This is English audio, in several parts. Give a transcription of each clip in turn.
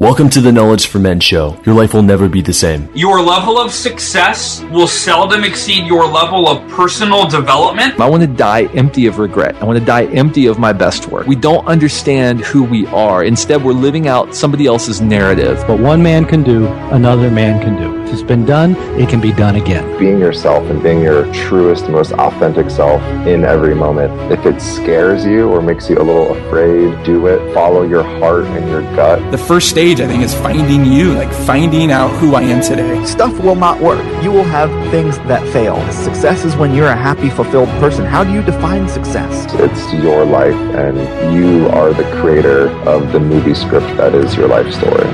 Welcome to the Knowledge for Men show. Your life will never be the same. Your level of success will seldom exceed your level of personal development. I want to die empty of regret. I want to die empty of my best work. We don't understand who we are. Instead, we're living out somebody else's narrative. What one man can do, another man can do. If it's been done, it can be done again. Being yourself and being your truest, most authentic self in every moment. If it scares you or makes you a little afraid, do it. Follow your heart and your gut. The first stage, I think, is finding you, like finding out who I am today. Stuff will not work. You will have things that fail. Success is when you're a happy, fulfilled person. How do you define success? It's your life, and you are the creator of the movie script that is your life story.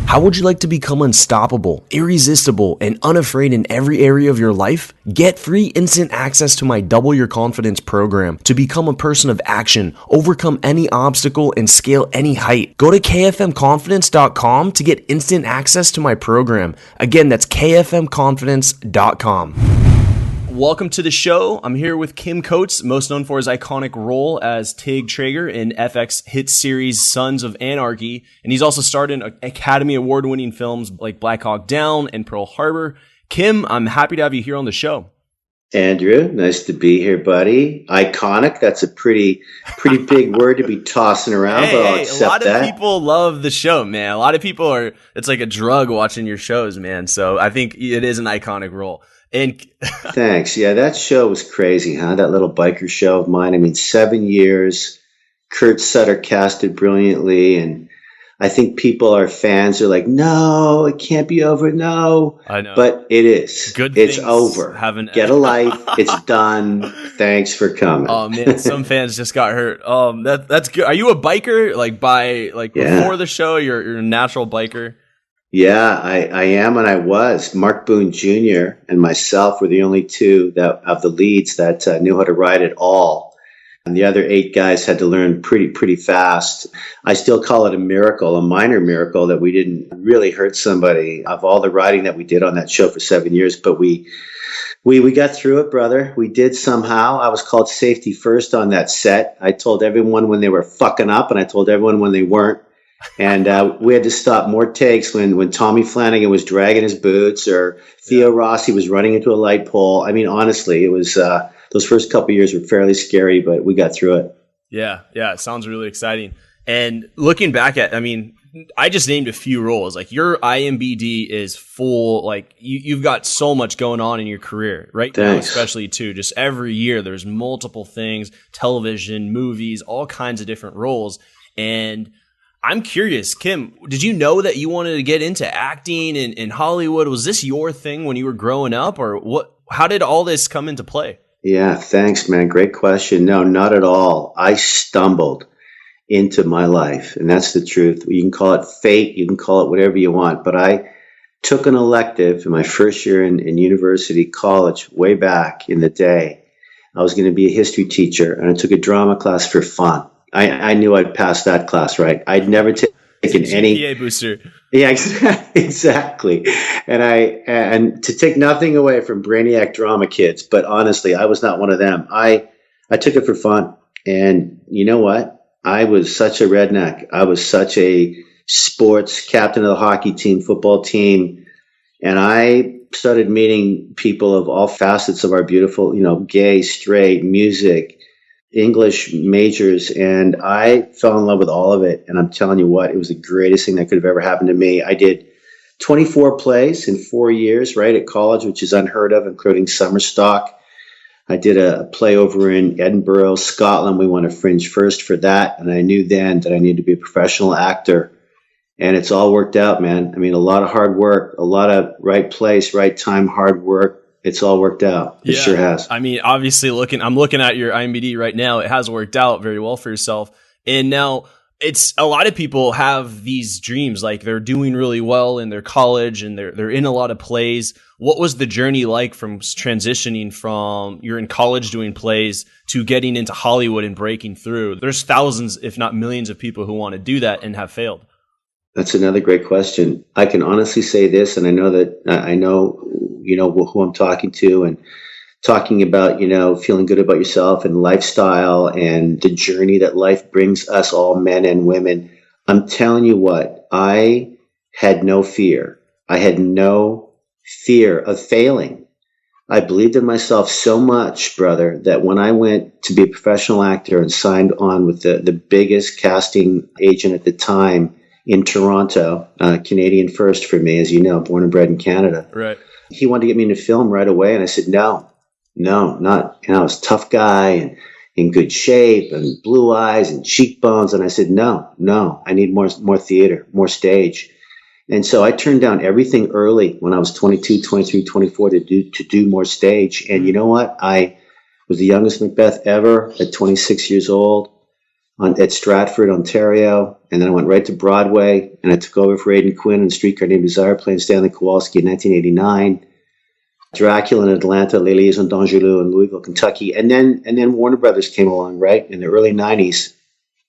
How would you like to become unstoppable, irresistible, and unafraid in every area of your life? Get free instant access to my Double Your Confidence program to become a person of action, overcome any obstacle, and scale any height. Go to kfmconfidence.com to get instant access to my program. Again, that's kfmconfidence.com. Welcome to the show. I'm here with Kim Coates, most known for his iconic role as Tig Traeger in FX hit series Sons of Anarchy, and he's also starred in Academy Award-winning films like Black Hawk Down and Pearl Harbor. Kim, I'm happy to have you here on the show. Andrew, nice to be here, buddy. Iconic, that's a pretty big word to be tossing around, but I'll accept that. A lot of people love the show, man. A lot of people it's like a drug watching your shows, man. So I think it is an iconic role. And thanks. Yeah, that show was crazy, huh? That little biker show of mine. I mean, 7 years. Kurt Sutter cast it brilliantly, and I think fans are like, no, it can't be over. No, I know, but it is. It's over. Get a life. It's done. Thanks for coming. Oh man, some fans just got hurt. That's good. Are you a biker? Before the show, you're a natural biker. Yeah, I am, and I was. Mark Boone Jr. and myself were the only two of the leads that knew how to ride at all. And the other 8 guys had to learn pretty fast. I still call it a miracle, a minor miracle, that we didn't really hurt somebody of all the riding that we did on that show for 7 years. But we got through it, brother. We did somehow. I was called safety first on that set. I told everyone when they were fucking up, and I told everyone when they weren't. And we had to stop more takes when Tommy Flanagan was dragging his boots or Theo Rossi was running into a light pole. I mean, honestly, it was those first couple of years were fairly scary, but we got through it. Yeah, it sounds really exciting. And looking back I just named a few roles. Like your IMBD is full. Like you've got so much going on in your career right Thanks. now, especially too. Just every year, there's multiple things: television, movies, all kinds of different roles. And I'm curious, Kim, did you know that you wanted to get into acting in Hollywood? Was this your thing when you were growing up, or what? How did all this come into play? Yeah, thanks, man. Great question. No, not at all. I stumbled into my life, and that's the truth. You can call it fate, you can call it whatever you want, but I took an elective in my first year in university college way back in the day. I was going to be a history teacher, and I took a drama class for fun. I knew I'd pass that class, right? I'd never taken any GPA booster. Yeah, exactly. And to take nothing away from Brainiac drama kids, but honestly, I was not one of them. I took it for fun. And you know what? I was such a redneck. I was such a sports captain of the hockey team, football team. And I started meeting people of all facets of our beautiful, gay, straight, music, English majors, and I fell in love with all of it. And I'm telling you what, it was the greatest thing that could have ever happened to me. I did 24 plays in 4 years, right, at college, which is unheard of, including summer stock. I did a play over in Edinburgh, Scotland. We won a Fringe First for that, and I knew then that I needed to be a professional actor. And it's all worked out, man. I mean, a lot of hard work, a lot of right place, right time, hard work. It's all worked out. It sure has. I mean, obviously I'm looking at your IMDb right now. It has worked out very well for yourself. And now it's a lot of people have these dreams, like they're doing really well in their college and they're in a lot of plays. What was the journey like from transitioning from you're in college doing plays to getting into Hollywood and breaking through? There's thousands, if not millions of people who want to do that and have failed. That's another great question. I can honestly say this, and I know that who I'm talking to, and talking about, feeling good about yourself and lifestyle and the journey that life brings us all, men and women. I'm telling you what, I had no fear. I had no fear of failing. I believed in myself so much, brother, that when I went to be a professional actor and signed on with the biggest casting agent at the time in Toronto, Canadian first for me, as you know, born and bred in Canada. Right. He wanted to get me into film right away. And I said, no, not, I was a tough guy and in good shape and blue eyes and cheekbones. And I said, no, I need more theater, more stage. And so I turned down everything early when I was 22, 23, 24 to do more stage. And you know what? I was the youngest Macbeth ever at 26 years old at Stratford, Ontario. And then I went right to Broadway and I took over for Aidan Quinn in Streetcar Named Desire playing Stanley Kowalski in 1989. Dracula in Atlanta, Les Liaisons d'Angelou in Louisville, Kentucky. And then Warner Brothers came along, right? In the early 90s.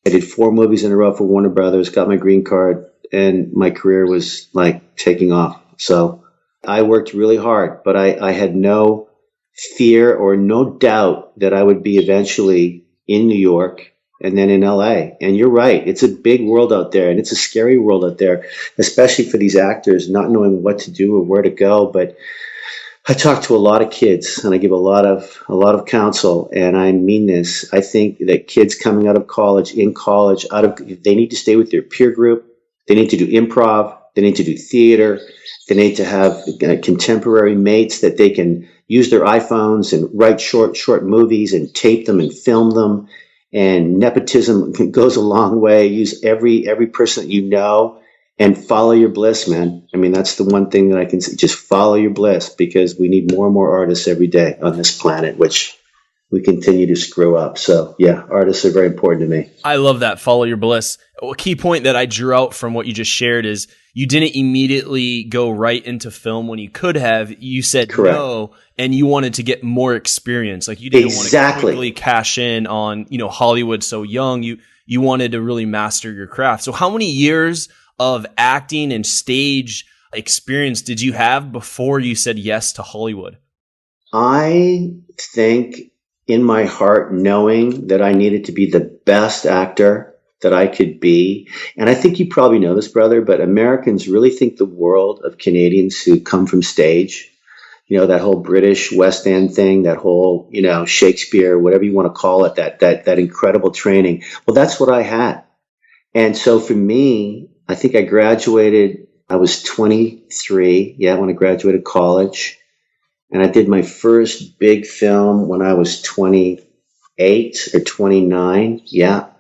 I did 4 movies in a row for Warner Brothers, got my green card, and my career was like taking off. So I worked really hard, but I had no fear or no doubt that I would be eventually in New York and then in LA. And you're right. It's a big world out there and it's a scary world out there, especially for these actors not knowing what to do or where to go. But I talk to a lot of kids and I give a lot of counsel, and I mean this. I think that kids coming out of college, they need to stay with their peer group. They need to do improv. They need to do theater. They need to have contemporary mates that they can use their iPhones and write short movies and tape them and film them. And nepotism goes a long way. Use every person that you know and follow your bliss, man. I mean, that's the one thing that I can say. Just follow your bliss, because we need more and more artists every day on this planet, which we continue to screw up. So yeah, artists are very important to me. I love that. Follow your bliss. A key point that I drew out from what you just shared is you didn't immediately go right into film when you could have. You said Correct. No, and you wanted to get more experience. Like you didn't want to quickly cash in on, Hollywood so young. You wanted to really master your craft. So how many years of acting and stage experience did you have before you said yes to Hollywood? I think in my heart, knowing that I needed to be the best actor that I could be. And I think you probably know this, brother, but Americans really think the world of Canadians who come from stage, that whole British West End thing, that whole, Shakespeare, whatever you want to call it, that incredible training. Well, that's what I had. And so for me, I think I graduated, I was 23, when I graduated college. And I did my first big film when I was 28 or 29. Yeah.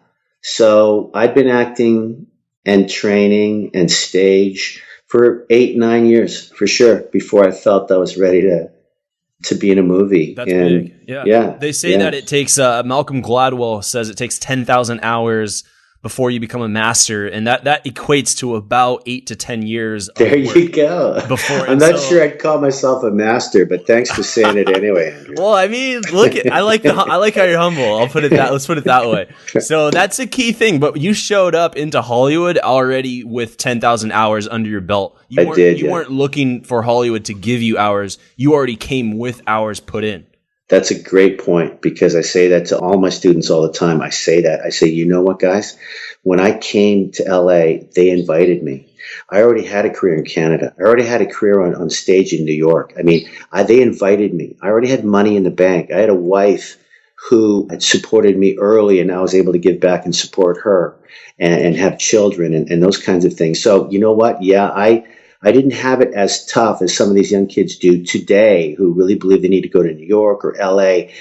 So I'd been acting and training and stage for 8-9 years for sure before I felt I was ready to be in a movie. That's big. Yeah. They say that it takes, Malcolm Gladwell says it takes 10,000 hours before you become a master, and that equates to about 8 to 10 years. There you go. I'm not sure I'd call myself a master, but thanks for saying it anyway, Andrew. Well, I mean, I like how you're humble. Let's put it that way. So that's a key thing. But you showed up into Hollywood already with 10,000 hours under your belt. You weren't looking for Hollywood to give you hours. You already came with hours put in. That's a great point, because I say that to all my students all the time. I say, you know what, guys? When I came to LA, they invited me. I already had a career in Canada. I already had a career on stage in New York. I mean, they invited me. I already had money in the bank. I had a wife who had supported me early, and I was able to give back and support her and have children and those kinds of things. So you know what? Yeah, I didn't have it as tough as some of these young kids do today who really believe they need to go to New York or LA.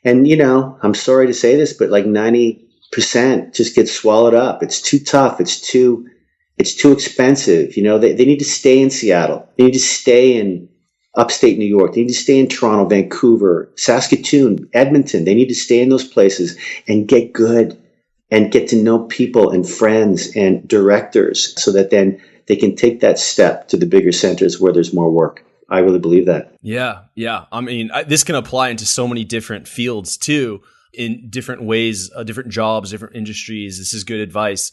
And, I'm sorry to say this, but like 90% just gets swallowed up. It's too tough. It's too expensive. They need to stay in Seattle. They need to stay in upstate New York. They need to stay in Toronto, Vancouver, Saskatoon, Edmonton. They need to stay in those places and get good and get to know people and friends and directors, so that then they can take that step to the bigger centers where there's more work. I really believe that. Yeah. I mean, this can apply into so many different fields too, in different ways, different jobs, different industries. This is good advice.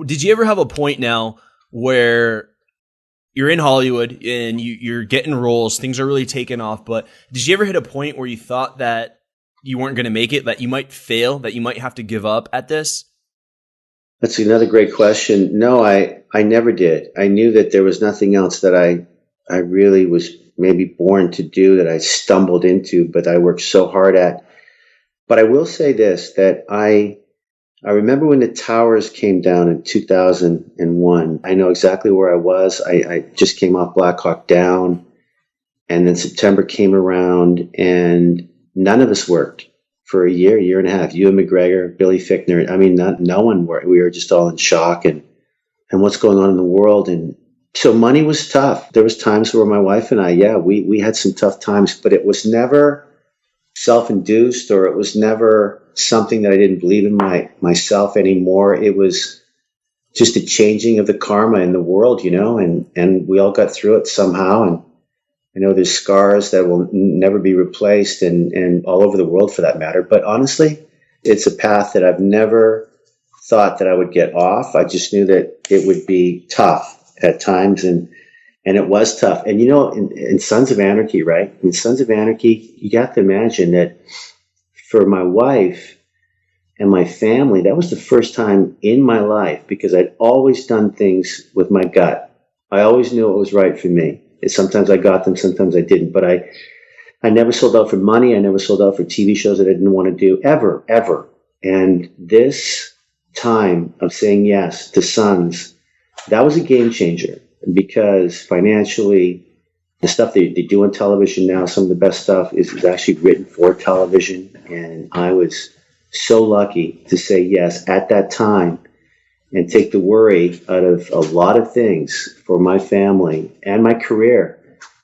Did you ever have a point now where you're in Hollywood and you're getting roles. Things are really taking off. But did you ever hit a point where you thought that you weren't going to make it, that you might fail, that you might have to give up at this? That's another great question. No, I never did. I knew that there was nothing else that I really was maybe born to do, that I stumbled into, but I worked so hard at. But I will say this, that I remember when the towers came down in 2001. I know exactly where I was. I just came off Black Hawk Down, and then September came around, and none of us worked for a year and a half. Ewan McGregor, Billy Fichtner. I mean, no one worked. We were just all in shock and what's going on in the world. And so money was tough. There was times where my wife and I, we had some tough times, but it was never self-induced, or it was never something that I didn't believe in myself anymore. It was just a changing of the karma in the world, and we all got through it somehow. And I know there's scars that will never be replaced, and all over the world for that matter. But honestly, it's a path that I've never thought that I would get off. I just knew that it would be tough at times, and it was tough. And in Sons of Anarchy, right? In Sons of Anarchy, you have to imagine that for my wife and my family, that was the first time in my life, because I'd always done things with my gut. I always knew what was right for me. Sometimes I got them, sometimes I didn't. But I never sold out for money. I never sold out for TV shows that I didn't want to do, ever. And this time of saying yes to Sons, that was a game changer, because financially, the stuff they do on television now, some of the best stuff is actually written for television. And I was so lucky to say yes at that time and take the worry out of a lot of things for my family and my career.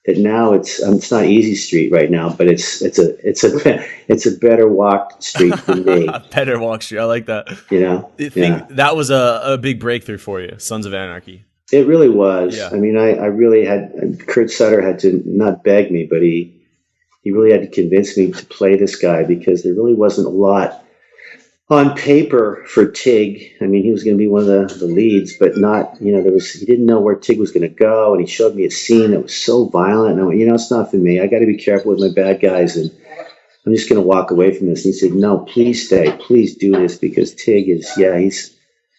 That now it's not easy street right now, but it's a better walked street for me. Better walk street. I like that. I think that was a big breakthrough for you, Sons of Anarchy. It really was. Yeah. I mean, I really had, Kurt Sutter had to not beg me, but he really had to convince me to play this guy, because there really wasn't a lot on paper for Tig. I mean, he was going to be one of the leads, but not, he didn't know where Tig was going to go. And he showed me a scene that was so violent. And I went, it's not for me. I got to be careful with my bad guys. And I'm just going to walk away from this. And he said, no, please stay. Please do this, because Tig is, he's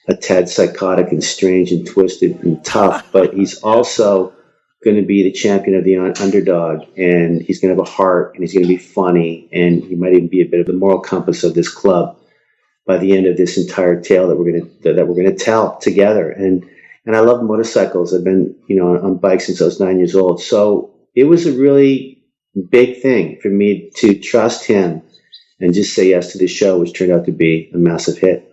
a tad psychotic and strange and twisted and tough, but he's also going to be the champion of the underdog, and he's going to have a heart, and he's going to be funny, and he might even be a bit of the moral compass of this club by the end of this entire tale that we're going to tell together. And I love motorcycles. I've been on bikes since I was 9 years old, so it was a really big thing for me to trust him and just say yes to the show, which turned out to be a massive hit.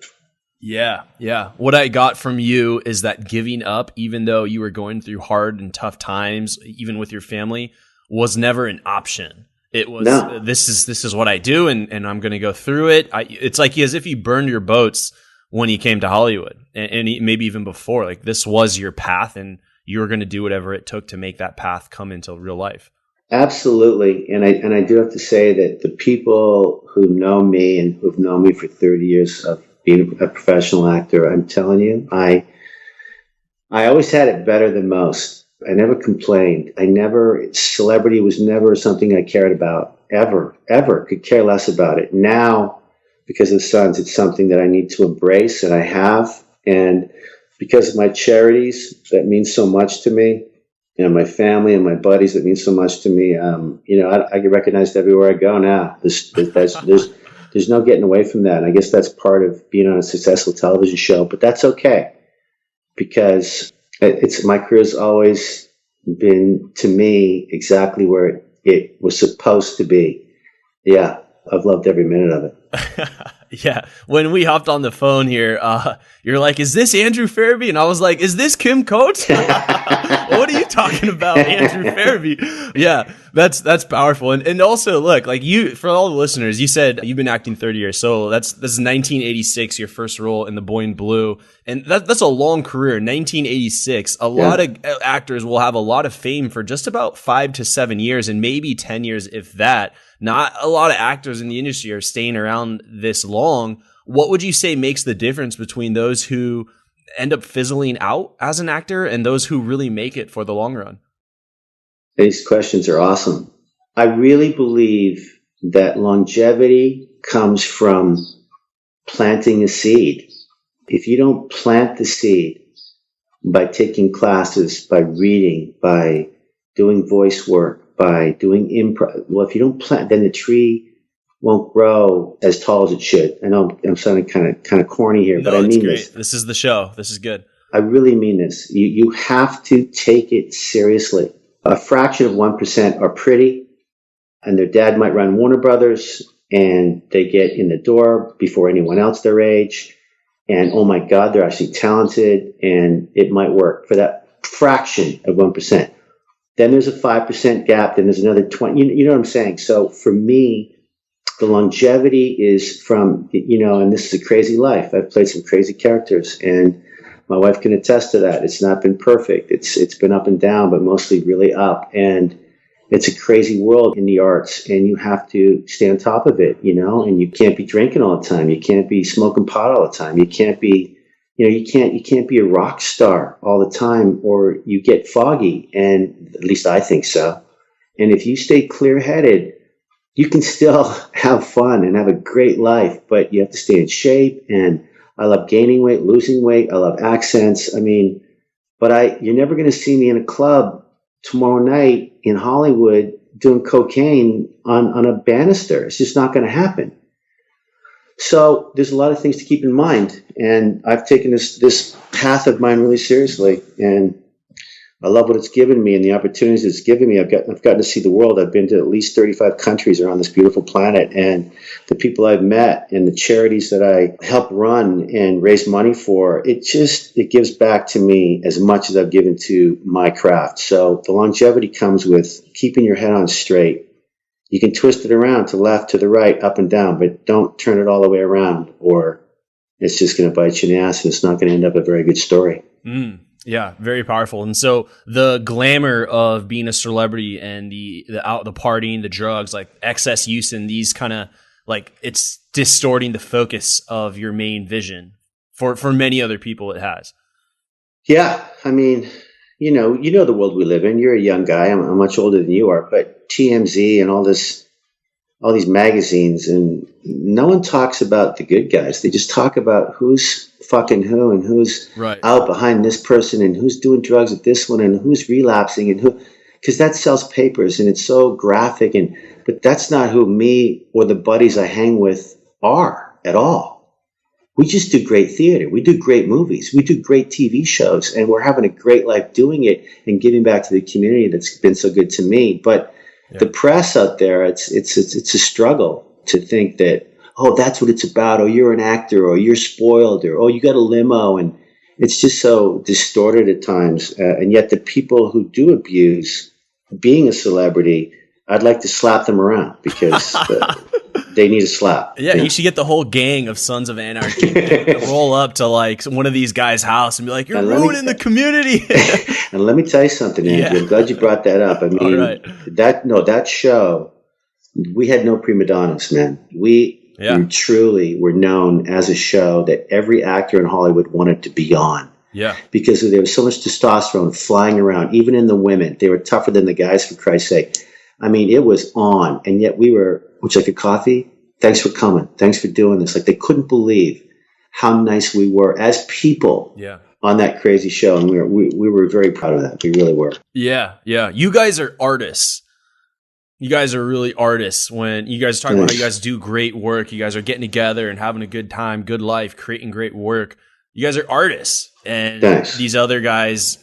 Yeah. What I got from you is that giving up, even though you were going through hard and tough times, even with your family, was never an option. It was, this is what I do, and I'm going to go through it. It's like as if you burned your boats when you came to Hollywood, and maybe even before. Like, this was your path, and you were going to do whatever it took to make that path come into real life. Absolutely. And I do have to say that the people who know me and who've known me for 30 years of being a professional actor, I'm telling you, I always had it better than most. I never complained. Celebrity was never something I cared about, ever, could care less about it. Now, because of Sons, it's something that I need to embrace, and I have. And because of my charities, that means so much to me, my family and my buddies, that means so much to me. I get recognized everywhere I go now. There's no getting away from that. And I guess that's part of being on a successful television show, but that's okay, because my career's always been, to me, exactly where it was supposed to be. Yeah, I've loved every minute of it. Yeah. When we hopped on the phone here, you're like, is this Andrew Farabee? And I was like, is this Kim Coates? What are you talking about, Andrew Farabee? Yeah, that's powerful. And also, look, like, for all the listeners, you said you've been acting 30 years. So this is 1986, your first role in The Boy in Blue. And that's a long career. 1986. A lot of actors will have a lot of fame for just about 5 to 7 years, and maybe 10 years, if that. Not a lot of actors in the industry are staying around this long. What would you say makes the difference between those who end up fizzling out as an actor and those who really make it for the long run? These questions are awesome. I really believe that longevity comes from planting a seed. If you don't plant the seed by taking classes, by reading, by doing voice work, by doing improv, well, if you don't plant, then the tree won't grow as tall as it should. I know I'm sounding kind of corny here, but I mean this. This is the show. This is good. I really mean this. You have to take it seriously. A fraction of 1% are pretty, and their dad might run Warner Brothers, and they get in the door before anyone else their age. And oh my God, they're actually talented, and it might work for that fraction of 1%. Then there's a 5% gap. Then there's another 20. You know what I'm saying? So for me, the longevity is from, and this is a crazy life. I've played some crazy characters, and my wife can attest to that. It's not been perfect. It's been up and down, but mostly really up. And it's a crazy world in the arts, and you have to stay on top of it, and you can't be drinking all the time. You can't be smoking pot all the time. You can't be, you can't be a rock star all the time, or you get foggy. And at least I think so. And if you stay clear-headed, you can still have fun and have a great life, but you have to stay in shape. And I love gaining weight, losing weight. I love accents. But you're never going to see me in a club tomorrow night in Hollywood doing cocaine on a banister. It's just not going to happen. So there's a lot of things to keep in mind. And I've taken this path of mine really seriously. And I love what it's given me and the opportunities it's given me. I've gotten to see the world. I've been to at least 35 countries around this beautiful planet, and the people I've met and the charities that I help run and raise money for, it gives back to me as much as I've given to my craft. So the longevity comes with keeping your head on straight. You can twist it around to left, to the right, up and down, but don't turn it all the way around, or it's just going to bite you in the ass, and it's not going to end up a very good story. Yeah, very powerful. And so the glamour of being a celebrity and the partying, the drugs, like excess use in these kind of it's distorting the focus of your main vision for many other people. It has. Yeah. You know the world we live in. You're a young guy. I'm much older than you are, but TMZ and all these magazines, and no one talks about the good guys. They just talk about who's fucking who and who's out behind this person and who's doing drugs with this one and who's relapsing and who, because that sells papers and it's so graphic. But that's not who me or the buddies I hang with are at all. We just do great theater. We do great movies. We do great TV shows, and we're having a great life doing it and giving back to the community that's been so good to me. But the press out there, it's a struggle to think that, oh, that's what it's about. Oh, you're an actor, or you're spoiled, or, oh, you got a limo. And it's just so distorted at times. And yet the people who do abuse being a celebrity, I'd like to slap them around because they need a slap. Yeah, you should get the whole gang of Sons of Anarchy to roll up to one of these guys' house and be like, you're ruining the community. And let me tell you something, Andrew. I'm glad you brought that up. That show, we had no prima donnas, man. We truly were known as a show that every actor in Hollywood wanted to be on. Yeah. Because there was so much testosterone flying around, even in the women. They were tougher than the guys, for Christ's sake. It was on. And yet we were, would you like a coffee? Thanks for coming. Thanks for doing this. They couldn't believe how nice we were as people on that crazy show. And we were very proud of that. We really were. Yeah. Yeah. You guys are artists. You guys are really artists. When you guys talk about how you guys do great work, you guys are getting together and having a good time, good life, creating great work. You guys are artists, and these other guys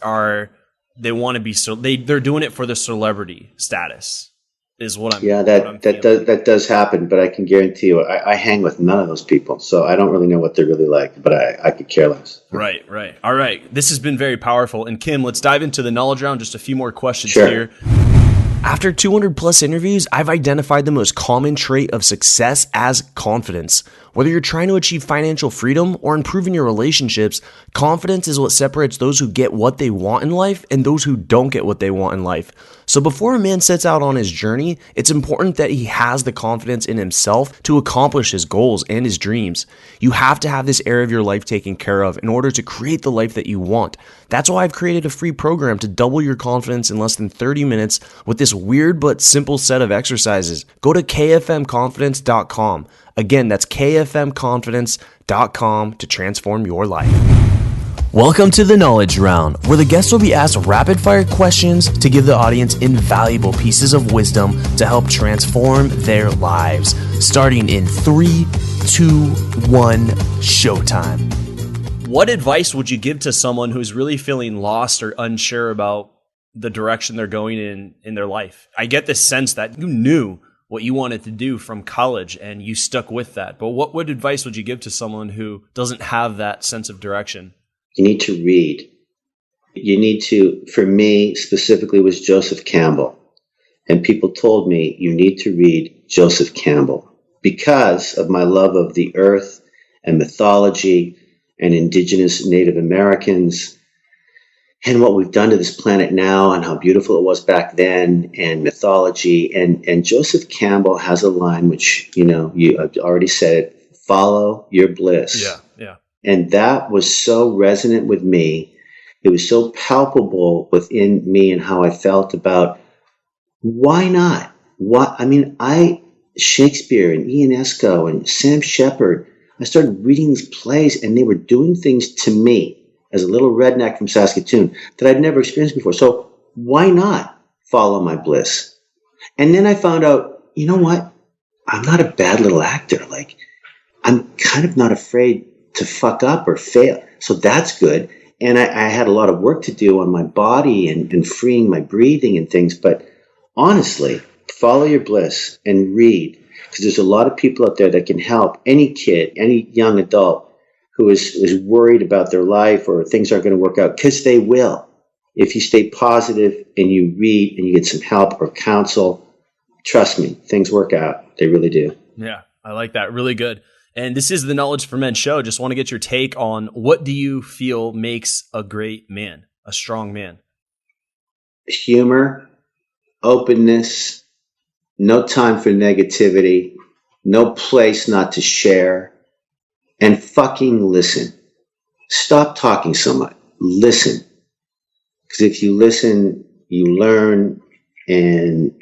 they want to be they're doing it for the celebrity status. Is what I'm. Yeah, that does happen, but I can guarantee you, I hang with none of those people, so I don't really know what they're really like. But I could care less. Right. All right. This has been very powerful. And Kim, let's dive into the knowledge round. Just a few more questions here. After 200 plus interviews, I've identified the most common trait of success as confidence. Whether you're trying to achieve financial freedom or improving your relationships, confidence is what separates those who get what they want in life and those who don't get what they want in life. So before a man sets out on his journey, it's important that he has the confidence in himself to accomplish his goals and his dreams. You have to have this area of your life taken care of in order to create the life that you want. That's why I've created a free program to double your confidence in less than 30 minutes with this weird but simple set of exercises. Go to kfmconfidence.com. Again, that's kfmconfidence.com to transform your life. Welcome to the Knowledge Round, where the guests will be asked rapid-fire questions to give the audience invaluable pieces of wisdom to help transform their lives. Starting in 3, 2, 1, showtime. What advice would you give to someone who's really feeling lost or unsure about the direction they're going in their life? I get this sense that you knew what you wanted to do from college and you stuck with that. But what advice would you give to someone who doesn't have that sense of direction? You need to read. You need to, for me specifically, was Joseph Campbell. And people told me, you need to read Joseph Campbell because of my love of the earth and mythology and indigenous Native Americans and what we've done to this planet now and how beautiful it was back then and mythology. And Joseph Campbell has a line, which, I've already said it, follow your bliss. Yeah. And that was so resonant with me. It was so palpable within me and how I felt about why not? Shakespeare and Ionesco and Sam Shepard, I started reading these plays and they were doing things to me as a little redneck from Saskatoon that I'd never experienced before. So why not follow my bliss? And then I found out, you know what? I'm not a bad little actor. Like, I'm kind of not afraid to fuck up or fail. So that's good. And I had a lot of work to do on my body and freeing my breathing and things. But honestly, follow your bliss and read. Because there's a lot of people out there that can help any kid, any young adult who is worried about their life or things aren't going to work out, because they will. If you stay positive and you read and you get some help or counsel, trust me, things work out. They really do. Yeah, I like that. Really good. And this is the Knowledge for Men show. Just want to get your take on what do you feel makes a great man, a strong man? Humor, openness, no time for negativity, no place not to share, and fucking listen. Stop talking so much. Listen. Because if you listen, you learn, and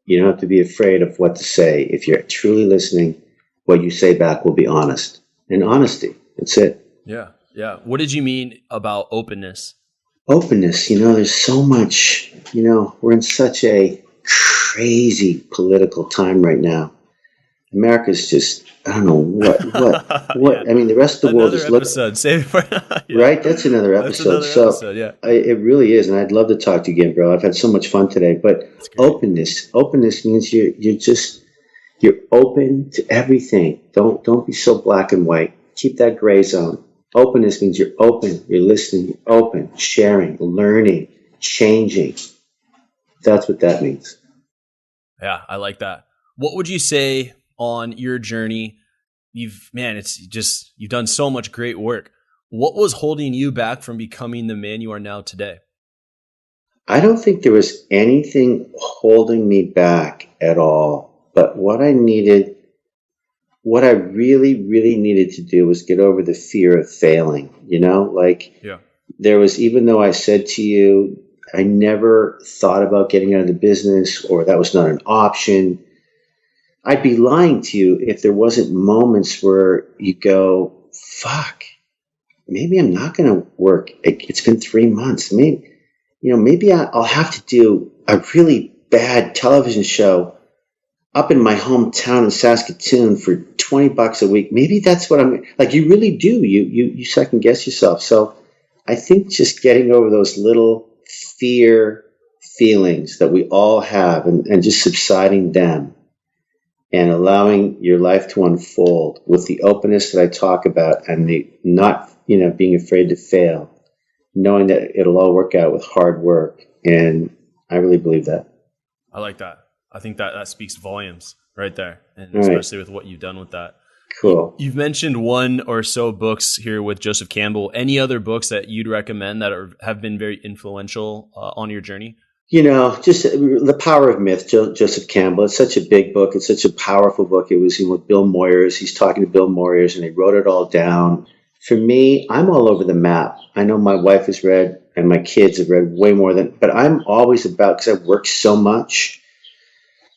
you don't have to be afraid of what to say. If you're truly listening, what you say back will be honest. And honesty. That's it. Yeah. What did you mean about openness? Openness, there's so much, we're in such a crazy political time right now. America's just, I don't know what. Yeah. I mean, the rest of the world is looking. Save it for yeah. Right? That's another episode. Yeah. It really is. And I'd love to talk to you again, bro. I've had so much fun today. But openness means you're open to everything. Don't be so black and white. Keep that gray zone. Openness means you're open, you're listening, you're open, sharing, learning, changing. That's what that means. Yeah, I like that. What would you say on your journey? You've done so much great work. What was holding you back from becoming the man you are now today? I don't think there was anything holding me back at all. But what I really, really needed to do was get over the fear of failing, There was, even though I said to you, I never thought about getting out of the business, or that was not an option. I'd be lying to you if there wasn't moments where you go, fuck, maybe I'm not going to work. It's been 3 months. Maybe I'll have to do a really bad television show up in my hometown in Saskatoon for $20 a week. Maybe that's what I'm like. You really do. You second guess yourself. So I think just getting over those little fear feelings that we all have and just subsiding them and allowing your life to unfold with the openness that I talk about and the not, being afraid to fail, knowing that it'll all work out with hard work. And I really believe that. I like that. I think that speaks volumes right there. And especially with what you've done with that. Cool. You've mentioned one or so books here with Joseph Campbell. Any other books that you'd recommend that have been very influential on your journey? Just The Power of Myth, Joseph Campbell. It's such a big book. It's such a powerful book. It was with Bill Moyers. He's talking to Bill Moyers, and they wrote it all down. For me, I'm all over the map. I know my wife has read, and my kids have read way more but I'm always about, because I've worked so much.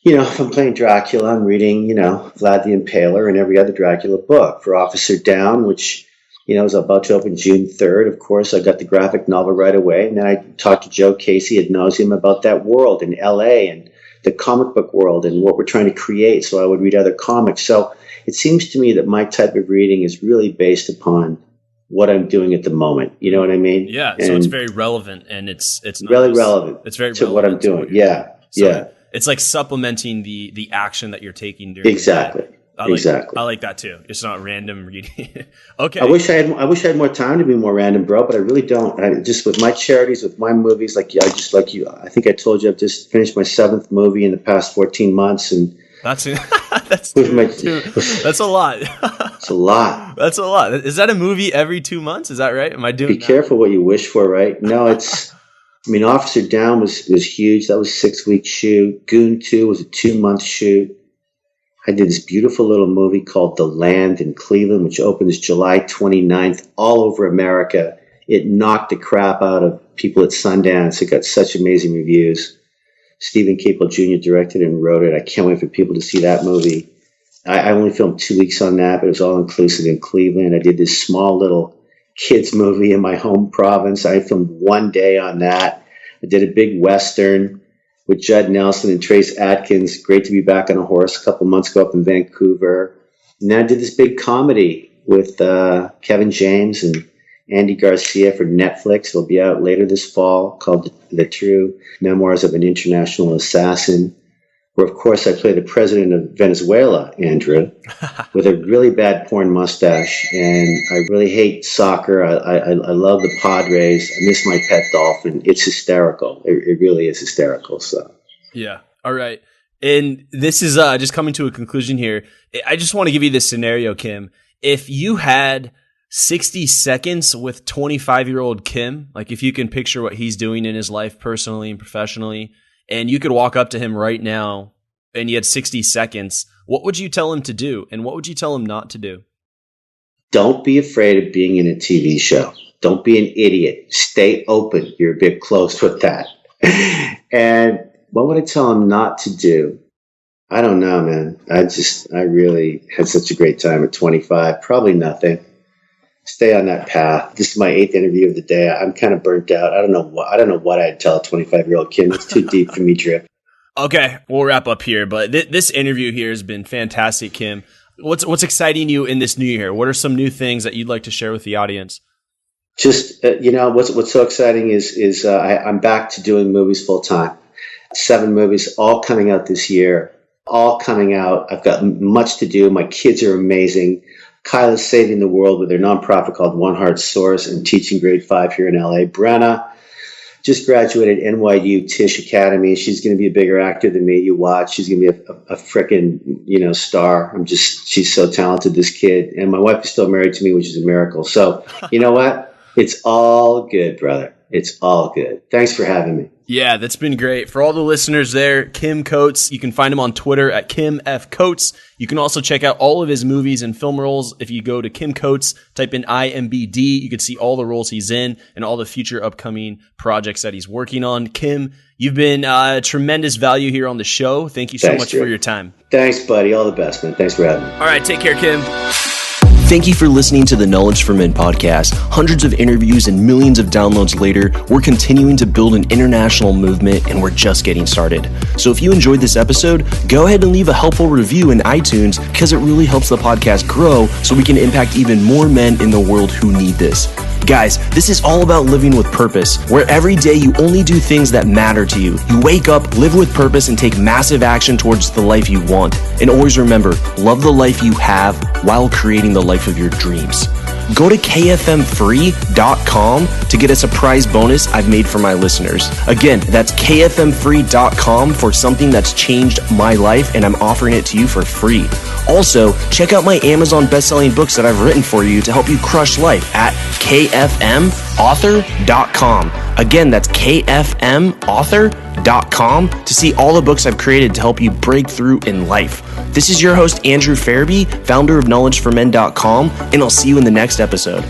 If I'm playing Dracula, I'm reading, Vlad the Impaler and every other Dracula book. For Officer Down, which is about to open June 3rd. Of course, I got the graphic novel right away. And then I talked to Joe Casey ad nauseum about that world in LA and the comic book world and what we're trying to create. So I would read other comics. So it seems to me that my type of reading is really based upon what I'm doing at the moment. You know what I mean? Yeah. So it's very relevant, and it's not really relevant. It's very to what I'm doing. Yeah. So yeah. It's like supplementing the action that you're taking during exactly. the day. Exactly. I like that too. It's not random reading. Okay. I wish I had more time to be more random, bro, but I really don't. I just, with my charities, with my movies, I think I told you I've just finished my 7th movie in the past 14 months, and that's a lot. It's a lot. That's a lot. Is that a movie every 2 months? Is that right? Am I doing Be careful what you wish for, right? No, Officer Down was huge. That was a 6-week shoot. Goon 2 was a 2-month shoot. I did this beautiful little movie called The Land in Cleveland, which opens July 29th all over America. It knocked the crap out of people at Sundance. It got such amazing reviews. Stephen Caple Jr. directed and wrote it. I can't wait for people to see that movie. I only filmed 2 weeks on that, but it was all inclusive in Cleveland. I did this small little kids movie in my home province. I filmed 1 day on that. I did a big Western with Judd Nelson and Trace Adkins. Great to be back on a horse a couple months ago up in Vancouver. And then I did this big comedy with Kevin James and Andy Garcia for Netflix. It'll be out later this fall, called The True Memoirs of an International Assassin, where, of course, I play the president of Venezuela, Andrew, with a really bad porn mustache. And I really hate soccer. I love the Padres. I miss my pet dolphin. It's hysterical. It really is hysterical. So, yeah. All right. And this is just coming to a conclusion here. I just want to give you this scenario, Kim. If you had 60 seconds with 25-year-old Kim, like if you can picture what he's doing in his life personally and professionally, and you could walk up to him right now and you had 60 seconds, what would you tell him to do? And what would you tell him not to do? Don't be afraid of being in a TV show. Don't be an idiot. Stay open. You're a bit close with that. And what would I tell him not to do? I don't know, man. I really had such a great time at 25. Probably nothing. Stay on that path. This is my 8th interview of the day. I'm kind of burnt out. I don't know what I'd tell a 25-year-old kid. It's too deep for me, Drip. Okay, we'll wrap up here. But this interview here has been fantastic, Kim. What's exciting you in this new year? What are some new things that you'd like to share with the audience? Just what's so exciting is I'm back to doing movies full time. 7 movies, all coming out this year. All coming out. I've got much to do. My kids are amazing. Kyla's saving the world with their nonprofit called One Heart Source and teaching grade 5 here in LA. Brenna just graduated NYU Tisch Academy. She's going to be a bigger actor than me. You watch. She's going to be a frickin', star. She's so talented, this kid. And my wife is still married to me, which is a miracle. So, you know what? It's all good, brother. It's all good. Thanks for having me. Yeah, that's been great. For all the listeners there, Kim Coates, you can find him on Twitter at Kim F. Coates. You can also check out all of his movies and film roles. If you go to Kim Coates, type in IMBD, you can see all the roles he's in and all the future upcoming projects that he's working on. Kim, you've been tremendous value here on the show. Thank you so much for your time. Thanks, buddy. All the best, man. Thanks for having me. All right, take care, Kim. Thank you for listening to the Knowledge for Men podcast. Hundreds of interviews and millions of downloads later, we're continuing to build an international movement, and we're just getting started. So if you enjoyed this episode, go ahead and leave a helpful review in iTunes, because it really helps the podcast grow so we can impact even more men in the world who need this. Guys, this is all about living with purpose, where every day you only do things that matter to you. You wake up, live with purpose, and take massive action towards the life you want. And always remember, love the life you have while creating the life of your dreams. go to kfmfree.com to get a surprise bonus I've made for my listeners. Again, that's kfmfree.com for something that's changed my life, and I'm offering it to you for free. Also, check out my Amazon best-selling books that I've written for you to help you crush life at kfmauthor.com. Again, that's kfmauthor.com to see all the books I've created to help you break through in life. This is your host, Andrew Farabee, founder of knowledgeformen.com, and I'll see you in the next episode.